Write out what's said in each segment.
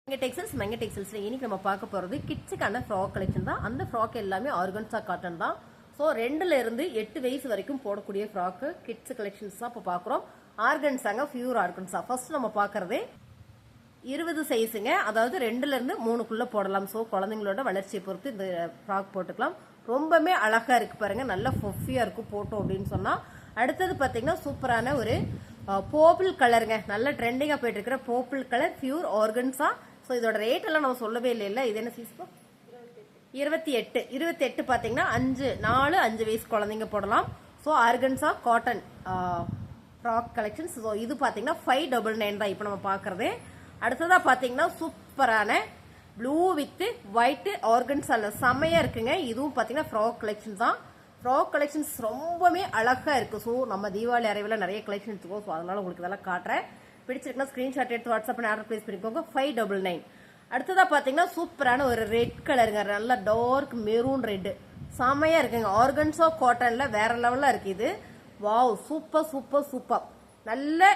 மெங்க டெக்ஸ்டைல்ஸ்ல இன்னைக்கு நம்ம பார்க்க போறது கிட்ஸுக்கான ஃப்ராக் கலெக்ஷன் தான். அந்த ஃப்ராக் எல்லாமே ஆர்கன்ஸா காட்டன் தான். ஸோ 2ல இருந்து 8 வயசு வரைக்கும் போடக்கூடிய ஃப்ராக் கிட்ஸ் கலெக்ஷன்ஸ் தான் இப்போ பார்க்குறோம். ஆர்கன்ஸாங்க, பியூர் ஆர்கன்ஸா. ஃபர்ஸ்ட் நம்ம பார்க்கறதே 20 சைஸுங்க, அதாவது 2ல இருந்து 3க்குள்ள போடலாம். ஸோ குழந்தைங்களோட வளர்ச்சியை பொறுத்து இந்த ஃப்ராக் போட்டுக்கலாம். ரொம்பவே அழகா இருக்கு பாருங்க, நல்ல ஃபொஃபியா இருக்கும் போட்டோம் அப்படின்னு சொன்னா. அடுத்தது பார்த்தீங்கன்னா சூப்பரான ஒரு போப்பிள் கலருங்க, நல்ல ட்ரெண்டிங்கா போயிட்டு இருக்கிற போப்பிள் கலர் பியூர் ஆர்கன்ஸா. ஸோ இதோட ரேட் எல்லாம் நம்ம சொல்லவே இல்லை. இது என்ன சைஸ்? 28 பார்த்தீங்கன்னா 5 வயசு குழந்தைங்க போடலாம். So organza cotton frock collections. So இது பார்த்தீங்கன்னா 599 தான் இப்போ நம்ம பார்க்கறது. அடுத்ததா பார்த்தீங்கன்னா சூப்பரான ப்ளூ வித் ஒயிட் ஆர்கன்ஸால செமையா இருக்குங்க. இதுவும் பார்த்தீங்கன்னா ஃப்ராக் கலெக்ஷன் தான். ஃப்ராக் கலெக்ஷன்ஸ் ரொம்பவே அழகா இருக்கு. ஸோ நம்ம தீபாவளி அரைவில் நிறைய கலெக்ஷன் இருக்கும். ஸோ அதனால உங்களுக்கு இதெல்லாம் காட்டுறேன். பிடிச்சிருக்குன்னா ஸ்கிரீன்ஷாட் எடுத்து வாட்ஸ்அப் பண்ணி ஆர்டர் பிளேஸ் பண்ணிக்கோங்க. 599. அடுத்ததா பாத்தீங்கன்னா சூப்பரான ஒரு ரெட் கலருங்க, நல்ல டார்க் மெரூன் ரெட், செமையா இருக்குங்க. ஆர்கன்ஸோ காட்டன்ல வேற லெவல்ல இருக்கு இது. Wow, super super super. நல்ல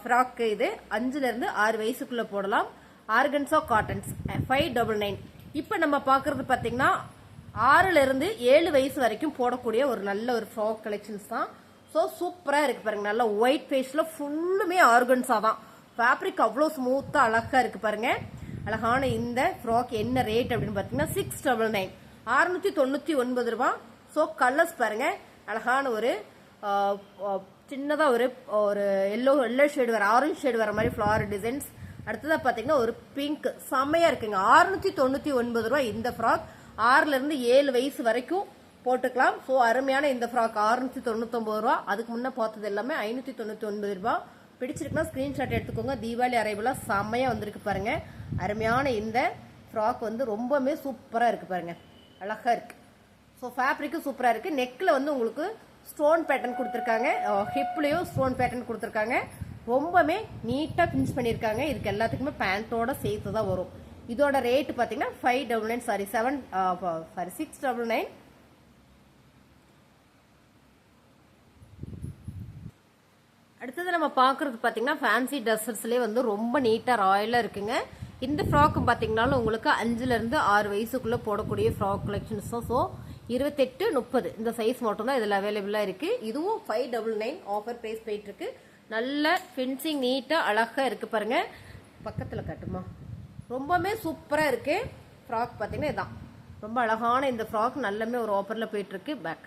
ஃப்ராக் இது. 5ல இருந்து 6 வயசுக்குள்ள போடலாம். ஆர்கன்ஸோ காட்டன்ஸ் 599. இப்ப நம்ம பாக்குறது பாத்தீங்கன்னா 6ல இருந்து 7 வயசு வரைக்கும் போடக்கூடிய ஒரு நல்ல ஒரு ஃப்ராக் கலெக்ஷன்ஸ் தான். ஸோ சூப்பராக இருக்கு பாருங்க, நல்லா ஒயிட் ஃபேஸில் ஃபுல்லுமே ஆர்கன்ஸா தான். ஃபேப்ரிக் அவ்வளோ ஸ்மூத்தாக அழகா இருக்கு பாருங்க. அழகான இந்த ஃப்ராக் என்ன ரேட் அப்படின்னு பார்த்தீங்கன்னா 699, 699 ரூபா. ஸோ கலர்ஸ் பாருங்க, அழகான ஒரு சின்னதாக ஒரு எல்லோ ஷேடு வர, ஆரஞ்சு ஷேடு வர மாதிரி ஃப்ளவர் டிசைன்ஸ். அடுத்ததாக பார்த்தீங்கன்னா ஒரு பிங்க், செம்மையா இருக்குங்க. 699 ரூபா இந்த ஃப்ராக். 6ல இருந்து 7 வயசு வரைக்கும் போட்டுக்கலாம். ஸோ அருமையான இந்த ஃப்ராக் 699 ரூபா. அதுக்கு முன்னே பார்த்தது எல்லாமே 599 ரூபா. பிடிச்சிருக்குன்னா ஸ்கிரீன்ஷாட் எடுத்துக்கோங்க. தீபாவளி அரைவெல்லாம் செம்மையா வந்திருக்கு பாருங்க. அருமையான இந்த ஃப்ராக் வந்து ரொம்பவே சூப்பரா இருக்கு பாருங்க, அழகா இருக்கு. ஸோ ஃபேப்ரிக்கும் சூப்பரா இருக்கு. நெக்ல வந்து உங்களுக்கு ஸ்டோன் பேட்டர்ன் கொடுத்துருக்காங்க, ஹிப்லயும் ஸ்டோன் பேட்டர்ன் கொடுத்துருக்காங்க. ரொம்பவே நீட்டா பினிஷ் பண்ணிருக்காங்க. இதுக்கு எல்லாத்துக்குமே பேண்டோட சேர்த்து தான் வரும். இதோட ரேட் பாத்தீங்கன்னா 599, சாரி 699. அடுத்தது நம்ம பார்க்கறது பார்த்தீங்கன்னா ஃபேன்சி ட்ரெஸ்ஸஸ்லேயே வந்து ரொம்ப நீட்டாக ராயலாக இருக்குங்க. இந்த ஃப்ராக் பார்த்தீங்கன்னாலும் உங்களுக்கு 5ல இருந்து 6 வயசுக்குள்ளே போடக்கூடிய ஃப்ராக் கலெக்ஷன்ஸ் தான். ஸோ 28, 30 இந்த சைஸ் மட்டும் தான் இதில் அவைலபிளாக இருக்கு. இதுவும் 599 ஆஃபர் ப்ரைஸ் போயிட்டு இருக்கு. நல்ல ஃபினிஷிங் நீட்டாக அழகாக இருக்கு பாருங்க. பக்கத்தில் கட்டுமா, ரொம்பவே சூப்பராக இருக்கு ஃப்ராக். பார்த்தீங்கன்னா இதான் ரொம்ப அழகான இந்த ஃப்ராக், நல்லமே ஒரு ஆஃபரில் போயிட்டு இருக்கு. பேக்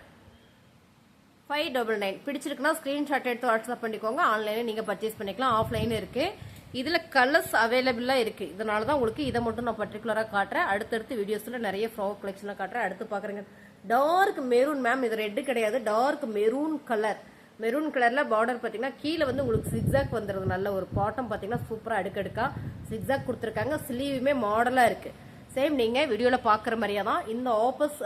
599. பிடிச்சிருக்குன்னா ஸ்கிரீன்ஷாட் எடுத்து வாட்ஸ்அப் பண்ணிக்கோங்க. ஆன்லைன்ல நீங்க பர்ச்சேஸ் பண்ணிக்கலாம், ஆஃப்லைன் இருக்கு. இதுல கலர்ஸ் அவைலபிளா இருக்கு. இதனால தான் உங்களுக்கு இதை மட்டும் நான் பர்டிகுலரா காட்டுறேன். அடுத்தடுத்து வீடியோஸ்ல நிறைய ஃப்ராக் கலெக்ஷன் காட்டுறேன். அடுத்து பாக்குறீங்க டார்க் மெரூன். மேம் இது ரெட் கிடையாது, டார்க் மெரூன் கலர். மெரூன் கலர்ல பார்டர் பாத்தீங்கன்னா கீழே வந்து உங்களுக்கு சிக்ஸாக் வந்துருது. நல்ல ஒரு பாட்டம் பாத்தீங்கன்னா சூப்பரா அடுக்கடுக்கா சிக்ஸாக் கொடுத்துருக்காங்க. ஸ்லீவுமே மாடலா இருக்கு. சேம் நீங்க வீடியோல பாக்குற மாதிரியா தான். இந்த ஆஃபர்ஸ்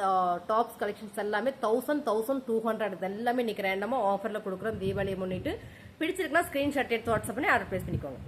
டாப்ஸ் கலெக்ஷன்ஸ் எல்லாமே 1200 இது எல்லாமே இன்னைக்கு ரேண்டமா ஆஃபர்ல கொடுக்குறோம் தீபாவளியை முன்னிட்டு. பிடிச்சிருக்குன்னா ஸ்கிரீன்ஷாட் எடுத்து வாட்ஸ்அப் பண்ணி ஆர்டர் பிளேஸ் பண்ணிக்கோங்க.